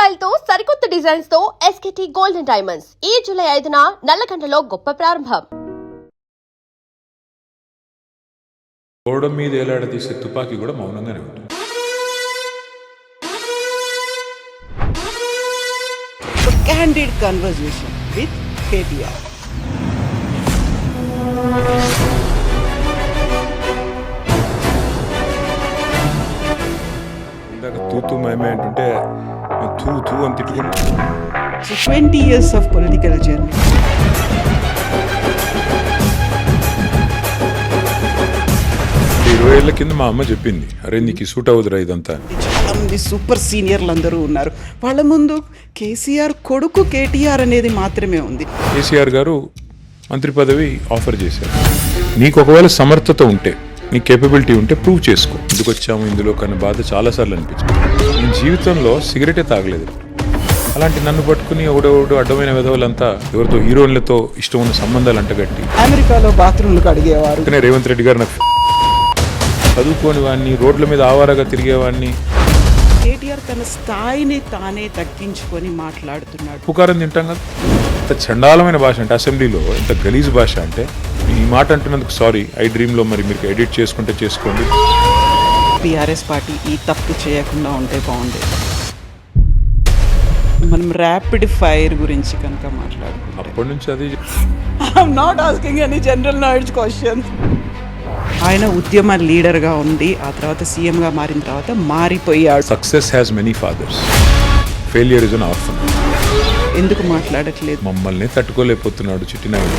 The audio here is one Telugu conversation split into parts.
స్టైల్ తో సరికొత్త డిజైన్స్ తో SKT గోల్డెన్ డైమండ్స్ ఈ జూలై 5న నల్లగండలో గొప్ప ప్రారంభం. గోడ మీద ఏలాడదీసే తుపాకీ కూడా మౌనంగానే ఉంటుంది. Candid conversation with KTR. ఇందాక తూతూ మేమే అంటుంటే తూ తూ అని తిట్టుకుంటా. So 20 years of political journey. 20 ఏళ్ల కింద మా అమ్మ చెప్పింది, అరే నీకు సూట్ అవుతురా ఇదంతా. చాలా మంది సూపర్ సీనియర్లు అందరూ ఉన్నారు. వాళ్ళ ముందు కేసీఆర్ కొడుకు కేటీఆర్ అనేది మాత్రమే ఉంది. కేసీఆర్ గారు మంత్రి పదవి ఆఫర్ చేశారు. నీకు ఒకవేళ సమర్థత ఉంటే, నీ కేపబిలిటీ ఉంటే ప్రూవ్ చేసుకో. ఎందుకు వచ్చాము ఇందులో కన్నా బాధ చాలాసార్లు అనిపించింది. నేను జీవితంలో సిగరెటే తాగలేదు. అలాంటి నన్ను పట్టుకుని ఒకడొకడు అడ్డమైన విధవులంతా ఎవరితో హీరోయిన్లతో ఇష్టం ఉన్న సంబంధాలు అంటగట్టి అమెరికాలో బాత్రూమ్లు కడిగేవారు. రేవంత్ రెడ్డి గారు నాకు చదువుకోని వాడిని, రోడ్ల మీద ఆవారగా తిరిగేవాడిని. కేటీఆర్ తన స్థాయిని తానే తగ్గించుకొని మాట్లాడుతున్నాడు. పుకారం తింటాం కదా, ఇంత చండాలమైన భాష అంటే అసెంబ్లీలో, ఇంత గలీజ్ భాష అంటే. ఈ మాట అంటున్నందుకు సారీ. ఐ డ్రీమ్లో మరి మీరు ఎడిట్ చేసుకుంటే చేసుకోండి. టీఆర్ఎస్ పార్టీ ఈ తప్పు చేయకుండా ఉంటే బాగుండేది. మనం ర్యాపిడ్ ఫైర్ గురించి కనుక మాట్లాడుకుంటాం. అప్పటి నుంచి అది I'm not asking any general knowledge questions. ఆయన ఉద్యమ లీడర్గా ఉంది, ఆ తర్వాత సీఎంగా మారిన తర్వాత మారిపోయాడు. Success has many fathers, failure is an orphan. ఎందుకు మాట్లాడట్లేదు? మమ్మల్ని తట్టుకోలేకపోతున్నాడు చిట్టినాయుడు.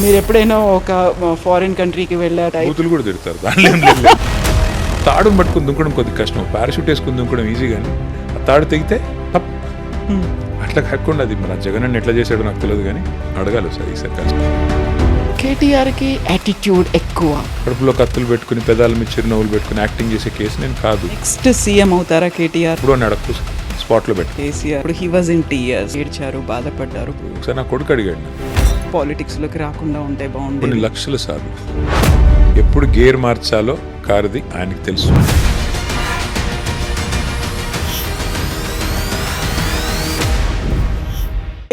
మీరు ఎప్పుడైనా ఒక ఫారిన్ కంట్రీకి వెళ్ళారు? బూతులు కూడా తిడతారు, దానిలో ఏం లేదు. తాడును పట్టుకుని దుంకడం కొద్ది కష్టం, పారాషూట్ వేసుకుని దుంకడం ఈజీ. కానీ ఆ తాడు తెగితే అట్లా కాకుండా అది మన జగన్ అన్న ఎట్లా చేశాడో నాకు తెలియదు, కానీ అడగాలి సార్ ఈసారి కష్టం. కేటీఆర్కి యాటిట్యూడ్ ఎక్కువ. కడుపులో కత్తులు పెట్టుకుని పెదాల మీద చిరునవ్వులు పెట్టుకుని యాక్టింగ్ చేసే కేసు నేను కాదు. నెక్స్ట్ సీఎం అవుతారా కేటీఆర్? ఇప్పుడు అని అడగకు, స్పాట్లో పెట్టు. కేసీఆర్ ఇప్పుడు హీ వాజ్ ఇన్ టీయర్స్, ఏడ్చారు, బాధపడ్డారు. ఒకసారి నా కొడుకు అడిగాడు, పాలిటిక్స్లోకి రాకుండా ఉంటే బాగుంది. కొన్ని లక్షల సార్లు ఎప్పుడు గేర్ మార్చాలో కారుది ఆయనకు తెలుసు.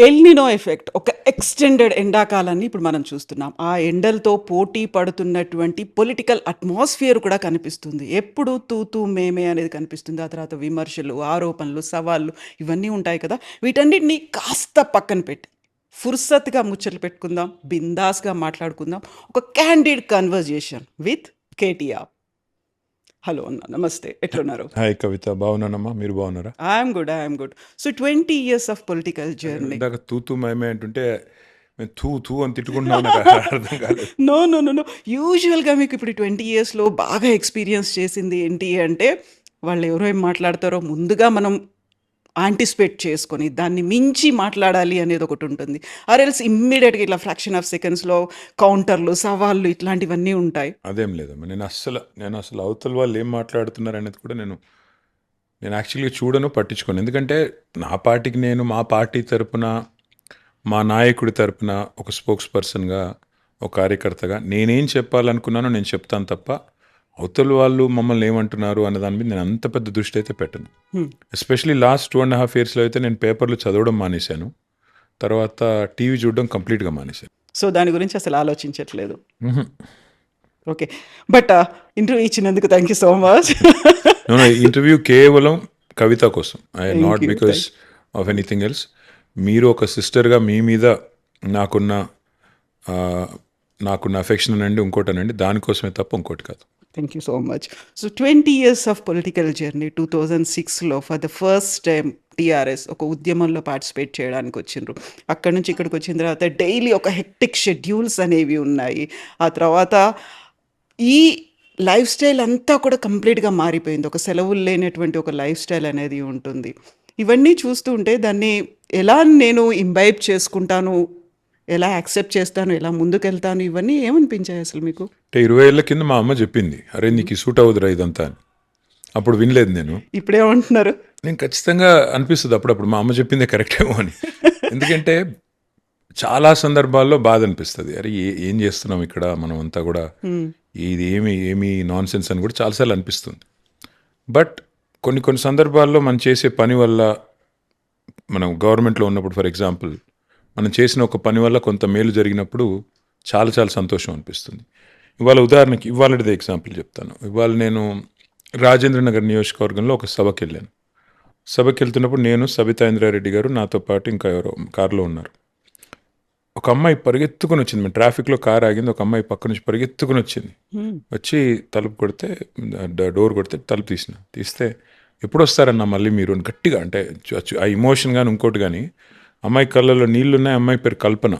ఎల్నినో ఎఫెక్ట్, ఒక ఎక్స్టెండెడ్ ఎండాకాలాన్ని ఇప్పుడు మనం చూస్తున్నాం. ఆ ఎండలతో పోటీ పడుతున్నటువంటి పొలిటికల్ అట్మాస్ఫియర్ కూడా కనిపిస్తుంది. ఎప్పుడు తూతూ మేమే అనేది కనిపిస్తుంది. ఆ తర్వాత విమర్శలు, ఆరోపణలు, సవాళ్ళు ఇవన్నీ ఉంటాయి కదా. వీటన్నిటిని కాస్త పక్కన పెట్టి ఫుర్సత్గా ముచ్చట్లు పెట్టుకుందాం, బిందాస్గా మాట్లాడుకుందాం. ఒక candid conversation with KTR. Hello అన్న, నమస్తే, ఎట్లున్నారు? హాయ్ కవిత, బాగున్నానమ్మా, మీరు బాగున్నారా? I'm good. So 20 years of political journey. ఇందాక తూతూ మేమే అంటుంటే మేము తూ తూ అని తిట్టుకుంటున్నాం, నాకు అర్థం కాలేదు. నో. యూజువల్గా మీకు ఇప్పుడు 20 yearsలో బాగా ఎక్స్పీరియన్స్ చేసింది ఏంటి అంటే, వాళ్ళు ఎవరో ఏం మాట్లాడతారో ముందుగా మనం యాంటిసిపేట్ చేసుకొని దాన్ని మించి మాట్లాడాలి అనేది ఒకటి ఉంటుంది. ఆర్ఎల్స్ ఇమ్మీడియట్గా ఇట్లా ఫ్రాక్షన్ ఆఫ్ సెకండ్స్లో కౌంటర్లు, సవాళ్ళు ఇట్లాంటివన్నీ ఉంటాయి. అదేం లేదమ్మా, నేను అసలు అవతల వాళ్ళు ఏం మాట్లాడుతున్నారు అనేది కూడా నేను యాక్చువల్గా చూడను, పట్టించుకోను. ఎందుకంటే నా పార్టీకి నేను, మా పార్టీ తరపున, మా నాయకుడి తరపున ఒక స్పోక్స్ పర్సన్గా, ఒక కార్యకర్తగా నేనేం చెప్పాలనుకున్నానో నేను చెప్తాను తప్ప అవతల వాళ్ళు మమ్మల్ని ఏమంటున్నారు అన్న దాని మీద నేను అంత పెద్ద దృష్టి అయితే పెట్టను. ఎస్పెషలీ లాస్ట్ 2.5 yearsలో అయితే నేను పేపర్లు చదవడం మానేశాను, తర్వాత టీవీ చూడడం కంప్లీట్గా మానేశాను. సో దాని గురించి అసలు ఆలోచించట్లేదు. ఓకే, బట్ ఇంటర్వ్యూ ఇచ్చినందుకు thank you so much. Interview కేవలం కవిత కోసం, I not because of anything else. మీరు ఒక సిస్టర్గా మీ మీద నాకున్న అఫెక్షన్ అనండి, ఇంకోటి అనండి, దానికోసమే తప్ప ఇంకోటి కాదు. Thank you so much. So 20 years of political journey. 2006లో for the first time TRS ఒక ఉద్యమంలో పార్టిసిపేట్ చేయడానికి వచ్చిండ్రు. అక్కడ నుంచి ఇక్కడికి వచ్చిన తర్వాత డైలీ ఒక హెక్టిక్ షెడ్యూల్స్ అనేవి ఉన్నాయి. ఆ తర్వాత ఈ లైఫ్ స్టైల్ అంతా కూడా కంప్లీట్గా మారిపోయింది. ఒక సెలవులు లేనటువంటి ఒక లైఫ్ స్టైల్ అనేది ఉంటుంది. ఇవన్నీ చూస్తూ ఉంటే దాన్ని ఎలా నేను ఇంబైబ్ చేసుకుంటాను, ఎలా యాక్సెప్ట్ చేస్తాను, ఎలా ముందుకెళ్తాను, ఇవన్నీ ఏమనిపించాయి అసలు మీకు? అంటే 20 ఏళ్ల కింద మా అమ్మ చెప్పింది, అరే నీకు సూట్ అవుతురా ఇదంతా అని. అప్పుడు వినలేదు నేను. ఇప్పుడేమంటున్నారు? నేను ఖచ్చితంగా అనిపిస్తుంది అప్పుడప్పుడు మా అమ్మ చెప్పిందే కరెక్టేమో అని. ఎందుకంటే చాలా సందర్భాల్లో బాధ అనిపిస్తుంది, అరే ఏం చేస్తున్నాం ఇక్కడ మనం అంతా కూడా, ఇది ఏమి నాన్ సెన్స్ అని కూడా చాలాసార్లు అనిపిస్తుంది. బట్ కొన్ని సందర్భాల్లో మనం చేసే పని వల్ల, మనం గవర్నమెంట్లో ఉన్నప్పుడు ఫర్ ఎగ్జాంపుల్ మనం చేసిన ఒక పని వల్ల కొంత మేలు జరిగినప్పుడు చాలా చాలా సంతోషం అనిపిస్తుంది. ఉదాహరణకి ఇవాళదే ఎగ్జాంపుల్ చెప్తాను. ఇవాళ నేను రాజేంద్ర నగర్ నియోజకవర్గంలో ఒక సభకి వెళ్ళాను. సభకి వెళ్తున్నప్పుడు నేను, సబితా ఇంద్రారెడ్డి గారు, నాతో పాటు ఇంకా ఎవరో కారులో ఉన్నారు. ఒక అమ్మాయి పరిగెత్తుకుని వచ్చింది. మేము ట్రాఫిక్లో కారు ఆగింది, ఒక అమ్మాయి పక్క నుంచి పరిగెత్తుకుని వచ్చింది. వచ్చి తలుపు కొడితే, డోర్ కొడితే తలుపు తీస్తే ఎప్పుడు వస్తారన్నా మళ్ళీ మీరు అని గట్టిగా, అంటే ఆ ఇమోషన్ కానీ ఇంకోటి కానీ, అమ్మాయి కళ్ళలో నీళ్లున్నాయి. అమ్మాయి పేరు కల్పన.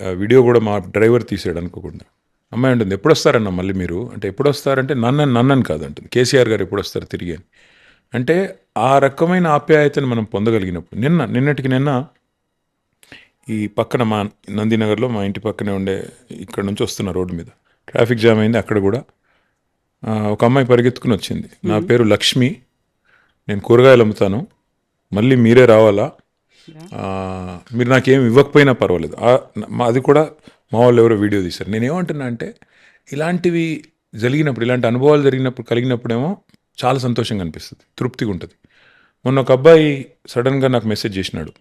ఆ వీడియో కూడా మా డ్రైవర్ తీసాడు అనుకోకుండా. అమ్మాయి ఉంటుంది, ఎప్పుడు వస్తారన్నా మళ్ళీ మీరు అంటే, ఎప్పుడు వస్తారంటే నన్నని కాదు అంటుంది, కేసీఆర్ గారు ఎప్పుడు వస్తారు తిరిగి అని. అంటే ఆ రకమైన ఆప్యాయతను మనం పొందగలిగినప్పుడు, నిన్నటికి నిన్న ఈ పక్కన మా నందినగర్లో, మా ఇంటి పక్కనే ఉండే ఇక్కడ నుంచి వస్తున్న రోడ్డు మీద ట్రాఫిక్ జామ్ అయింది. అక్కడ కూడా ఒక అమ్మాయి పరిగెత్తుకుని వచ్చింది. నా పేరు లక్ష్మి, నేను కూరగాయలు అమ్ముతాను, మళ్ళీ మీరే రావాలా, మీరు నాకేం ఇవ్వకపోయినా పర్వాలేదు. అది కూడా మా వాళ్ళు ఎవరో వీడియో తీశారు. నేనేమంటున్నా అంటే, ఇలాంటివి జరిగినప్పుడు, ఇలాంటి అనుభవాలు కలిగినప్పుడేమో చాలా సంతోషంగా అనిపిస్తుంది, తృప్తిగా ఉంటుంది. మొన్న ఒక అబ్బాయి సడన్గా నాకు మెసేజ్ చేసినాడు,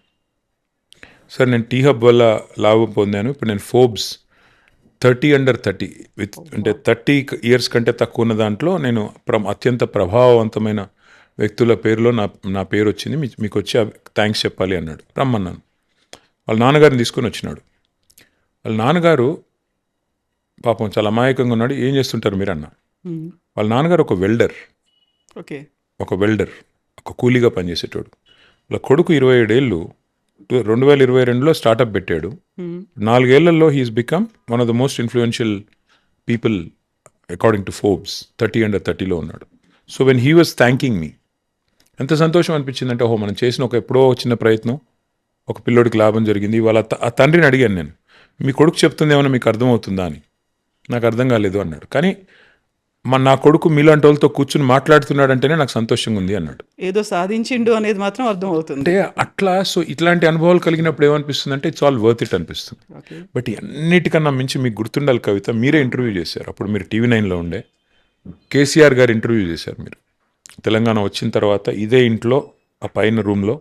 సార్ నేను టీ హబ్ వల్ల లాభం పొందాను, ఇప్పుడు నేను ఫోర్బ్స్ 30 under 30 అంటే 30 years కంటే తక్కువ ఉన్న దాంట్లో నేను అత్యంత ప్రభావవంతమైన వ్యక్తుల పేరులో నా పేరు వచ్చింది, మీకు వచ్చి థ్యాంక్స్ చెప్పాలి అన్నాడు. రమ్మన్నాను. వాళ్ళ నాన్నగారిని తీసుకొని వచ్చినాడు. వాళ్ళ నాన్నగారు పాపం చాలా అమాయకంగా ఉన్నాడు. ఏం చేస్తుంటారు మీరు అన్న. వాళ్ళ నాన్నగారు ఒక వెల్డర్, ఒక కూలీగా పనిచేసేటోడు. వాళ్ళ కొడుకు 27 ఏళ్ళు 2022లో స్టార్టప్ పెట్టాడు. 4 ఏళ్లలో he's become one of the most influential people according to Forbes. 30 under 30లో ఉన్నాడు. So when he was thanking me, ఎంత సంతోషం అనిపించిందంటే, ఓహో మనం చేసిన ఎప్పుడో చిన్న ప్రయత్నం ఒక పిల్లోడికి లాభం జరిగింది. వాళ్ళ ఆ తండ్రిని అడిగాను నేను, మీ కొడుకు చెప్తుంది ఏమన్నా మీకు అర్థమవుతుందా అని. నాకు అర్థం కాలేదు అన్నాడు. కానీ నా కొడుకు మీలాంటి వాళ్ళతో కూర్చుని మాట్లాడుతున్నాడంటేనే నాకు సంతోషంగా ఉంది అన్నాడు. ఏదో సాధించిండు అనేది మాత్రం అర్థమవుతుంది. అంటే అట్లా, సో ఇట్లాంటి అనుభవాలు కలిగినప్పుడు ఏమనిపిస్తుంది అంటే, ఇట్స్ ఆల్ వర్త్ ఇట్ అనిపిస్తుంది. బట్ అన్నిటికన్నా మించి మీకు గుర్తుండాలి కవిత, మీరే ఇంటర్వ్యూ చేశారు. అప్పుడు మీరు TV 9లో ఉండే, కేసీఆర్ గారు ఇంటర్వ్యూ చేశారు. మీరు తెలంగాణ వచ్చిన తర్వాత ఇదే ఇంట్లో ఆ పైన రూమ్లో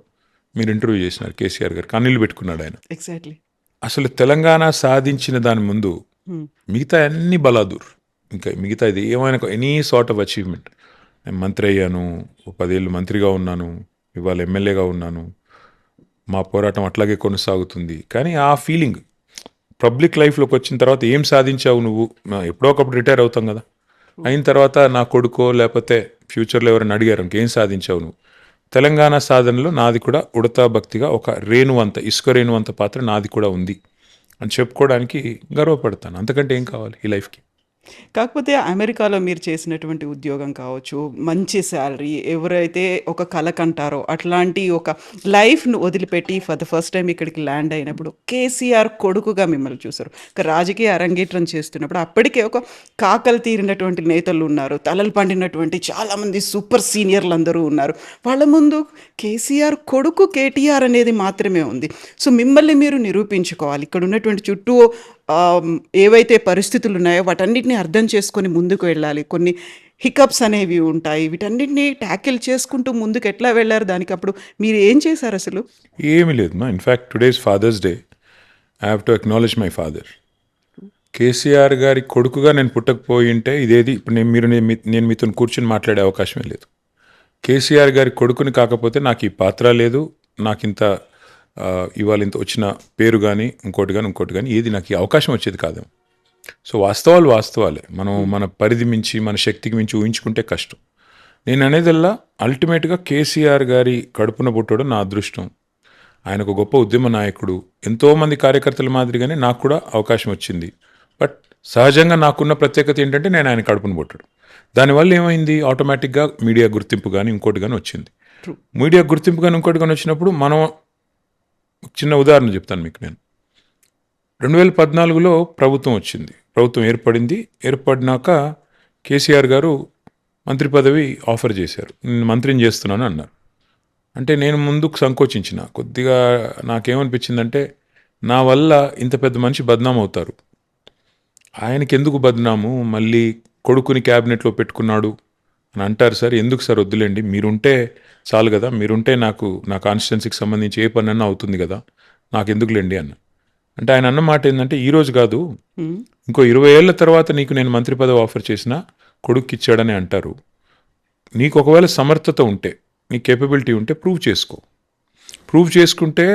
మీరు ఇంటర్వ్యూ చేసినారు. కేసీఆర్ గారు కన్నీళ్ళు పెట్టుకున్నాడు ఆయన. ఎగ్జాక్ట్లీ. అసలు తెలంగాణ సాధించిన దాని ముందు మిగతా అన్ని బలాదూర్, ఇంకా మిగతా ఇది ఏమైనా ఎనీ సార్ట్ ఆఫ్ అచీవ్మెంట్. నేను మంత్రి అయ్యాను, 10 ఏళ్ళు మంత్రిగా ఉన్నాను, ఇవాళ ఎమ్మెల్యేగా ఉన్నాను, మా పోరాటం అట్లాగే కొనసాగుతుంది. కానీ ఆ ఫీలింగ్ పబ్లిక్ లైఫ్లోకి వచ్చిన తర్వాత, ఏం సాధించావు నువ్వు, ఎప్పుడో ఒకప్పుడు రిటైర్ అవుతాం కదా, అయిన తర్వాత నా కొడుకో లేకపోతే ఫ్యూచర్లో ఎవరైనా అడిగారు ఇంకేం సాధించావు నువ్వు, తెలంగాణ సాధనలో నాది కూడా ఉడతా భక్తిగా ఒక రేణువంత, ఇసుక రేణువంత పాత్ర నాది కూడా ఉంది అని చెప్పుకోవడానికి గర్వపడతాను. అంతకంటే ఏం కావాలి ఈ లైఫ్కి. కాకపోతే అమెరికాలో మీరు చేసినటువంటి ఉద్యోగం కావచ్చు, మంచి శాలరీ, ఎవరైతే ఒక కల కంటారో అట్లాంటి ఒక లైఫ్ను వదిలిపెట్టి ఫర్ ద ఫస్ట్ టైం ఇక్కడికి ల్యాండ్ అయినప్పుడు కేసీఆర్ కొడుకుగా మిమ్మల్ని చూశారు. ఒక రాజకీయ అరంగేట్రం చేస్తున్నప్పుడు అప్పటికే ఒక కాకలు తీరినటువంటి నేతలు ఉన్నారు, తలలు పండినటువంటి చాలామంది సూపర్ సీనియర్లు అందరూ ఉన్నారు. వాళ్ళ ముందు కేసీఆర్ కొడుకు కేటీఆర్ అనేది మాత్రమే ఉంది. సో మిమ్మల్ని మీరు నిరూపించుకోవాలి. ఇక్కడ ఉన్నటువంటి చుట్టూ ఏవైతే పరిస్థితులు ఉన్నాయో వాటన్నిటిని అర్థం చేసుకొని ముందుకు వెళ్ళాలి. కొన్ని హికప్స్ అనేవి ఉంటాయి, వీటన్నిటిని ట్యాకిల్ చేసుకుంటూ ముందుకు ఎట్లా వెళ్ళారు, దానికి అప్పుడు మీరు ఏం చేశారు అసలు? ఏమీ లేదు మా. In fact today's father's day, I have to acknowledge my father. KCR గారి కొడుకుగా నేను పుట్టకపోయి ఉంటే ఇదేది ఇప్పుడు నేను మీతో కూర్చుని మాట్లాడే అవకాశమే లేదు. కేసీఆర్ గారి కొడుకుని కాకపోతే నాకు ఈ పాత్ర లేదు, నాకు ఇంత ఇవాళ ఇంత వచ్చిన పేరు కానీ ఇంకోటి కానీ ఏది నాకు ఈ అవకాశం వచ్చేది కాదేమో. సో వాస్తవాలే. మనం మన పరిధి మించి, మన శక్తికి మించి ఊహించుకుంటే కష్టం. నేను అనేదల్లా అల్టిమేట్గా కేసీఆర్ గారి కడుపున పుట్టడం నా అదృష్టం. ఆయన ఒక గొప్ప ఉద్యమ నాయకుడు, ఎంతోమంది కార్యకర్తల మాదిరిగానే నాకు కూడా అవకాశం వచ్చింది. బట్ సహజంగా నాకున్న ప్రత్యేకత ఏంటంటే, నేను ఆయన కడుపున పుట్టడం. దానివల్ల ఏమైంది, ఆటోమేటిక్గా మీడియా గుర్తింపు కానీ ఇంకోటి కానీ వచ్చింది. మీడియా గుర్తింపు కానీ ఇంకోటి కానీ వచ్చినప్పుడు మనం, చిన్న ఉదాహరణ చెప్తాను మీకు నేను. 2014లో ప్రభుత్వం వచ్చింది, ప్రభుత్వం ఏర్పడినాక కేసీఆర్ గారు మంత్రి పదవి ఆఫర్ చేశారు. నేను మంత్రిని చేస్తున్నాను అన్నారు. అంటే నేను ముందుకు సంకోచించిన కొద్దిగా. నాకేమనిపించిందంటే, నా వల్ల ఇంత పెద్ద మనిషి బద్నాం అవుతారు, ఆయనకి ఎందుకు బద్నాము, మళ్ళీ కొడుకుని క్యాబినెట్లో పెట్టుకున్నాడు అని అంటారు. సార్ ఎందుకు సార్ వద్దులేండి, మీరుంటే చాలు కదా, మీరుంటే నాకు నా కాన్స్టిట్యున్సీకి సంబంధించి ఏ పని అన్నా అవుతుంది కదా, నాకు ఎందుకులేండి అన్న. అంటే ఆయన అన్న మాట ఏంటంటే, ఈ రోజు కాదు, ఇంకో 20 ఏళ్ల తర్వాత నీకు నేను మంత్రి పదవి ఆఫర్ చేసినా కొడుక్కి ఇచ్చాడని అంటారు. నీకు ఒకవేళ సమర్థత ఉంటే, నీ కేపబిలిటీ ఉంటే ప్రూవ్ చేసుకుంటే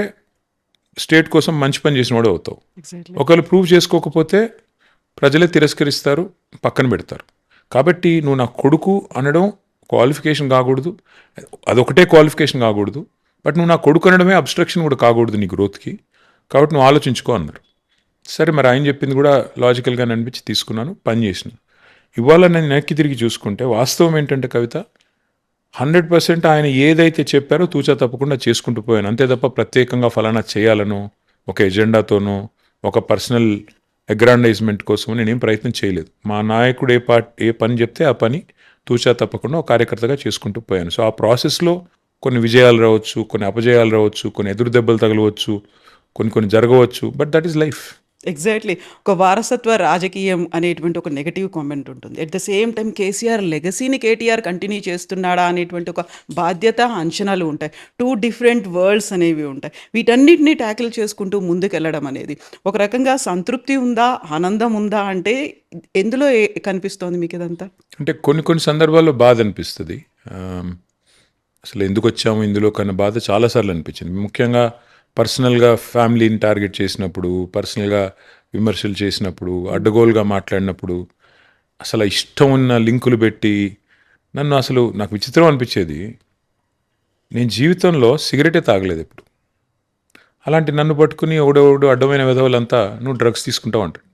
స్టేట్ కోసం మంచి పని చేసిన వాడు అవుతావు. ఎగ్జాక్ట్లీ. ఒకవేళ ప్రూవ్ చేసుకోకపోతే ప్రజలే తిరస్కరిస్తారు, పక్కన పెడతారు. కాబట్టి నువ్వు నా కొడుకు అనడం క్వాలిఫికేషన్ కాకూడదు, అదొకటే క్వాలిఫికేషన్ కాకూడదు, బట్ నువ్వు నా కొడుకు అనడమే అబ్స్ట్రక్షన్ కూడా కాకూడదు నీ గ్రోత్కి. కాబట్టి నువ్వు ఆలోచించుకో అన్నారు. సరే, మరి ఆయన చెప్పింది కూడా లాజికల్గానే అనిపించి తీసుకున్నాను, పని చేసిన. ఇవాళ నేను వెనక్కి తిరిగి చూసుకుంటే వాస్తవం ఏంటంటే కవిత, 100% ఆయన ఏదైతే చెప్పారో తూచా తప్పకుండా చేసుకుంటూ పోయాను. అంతే తప్ప ప్రత్యేకంగా ఫలానా చేయాలనో, ఒక ఎజెండాతోనో, ఒక పర్సనల్ అగ్రాండైజ్మెంట్ కోసం నేనేం ప్రయత్నం చేయలేదు. మా నాయకుడు ఏ పని చెప్తే ఆ పని తూచా తప్పకుండా ఒక కార్యకర్తగా చేసుకుంటూ పోయాను. సో ఆ ప్రాసెస్లో కొన్ని విజయాలు రావచ్చు, కొన్ని అపజయాలు రావచ్చు, కొన్ని ఎదురు దెబ్బలు తగలవచ్చు, కొన్ని జరగవచ్చు, but that is life. Exactly. ఒక వారసత్వ రాజకీయం అనేటువంటి ఒక నెగటివ్ కామెంట్ ఉంటుంది. At the same time KCR లెగసీని కేటీఆర్ కంటిన్యూ చేస్తున్నాడా అనేటువంటి ఒక బాధ్యత, అంచనాలు ఉంటాయి. 2 డిఫరెంట్ వరల్డ్స్ అనేవి ఉంటాయి. వీటన్నిటిని ట్యాకిల్ చేసుకుంటూ ముందుకెళ్ళడం అనేది ఒక రకంగా సంతృప్తి ఉందా, ఆనందం ఉందా అంటే ఎందులో కనిపిస్తోంది మీకు ఇదంతా? అంటే కొన్ని సందర్భాల్లో బాధ అనిపిస్తుంది. అసలు ఎందుకు వచ్చాము ఇందులో కన్నా బాధ చాలాసార్లు అనిపించింది. ముఖ్యంగా పర్సనల్గా ఫ్యామిలీని టార్గెట్ చేసినప్పుడు, పర్సనల్గా విమర్శలు చేసినప్పుడు, అడ్డగోలుగా మాట్లాడినప్పుడు, అసలు ఇష్టం ఉన్న లింకులు పెట్టి నాకు విచిత్రం అనిపించేది. నేను జీవితంలో సిగరెటే తాగలేదు ఎప్పుడు. అలాంటి నన్ను పట్టుకుని ఒకడెవడు అడ్డమైన విధవులంతా నువ్వు డ్రగ్స్ తీసుకుంటావు అంటాడు.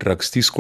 డ్రగ్స్ తీసుకోవడం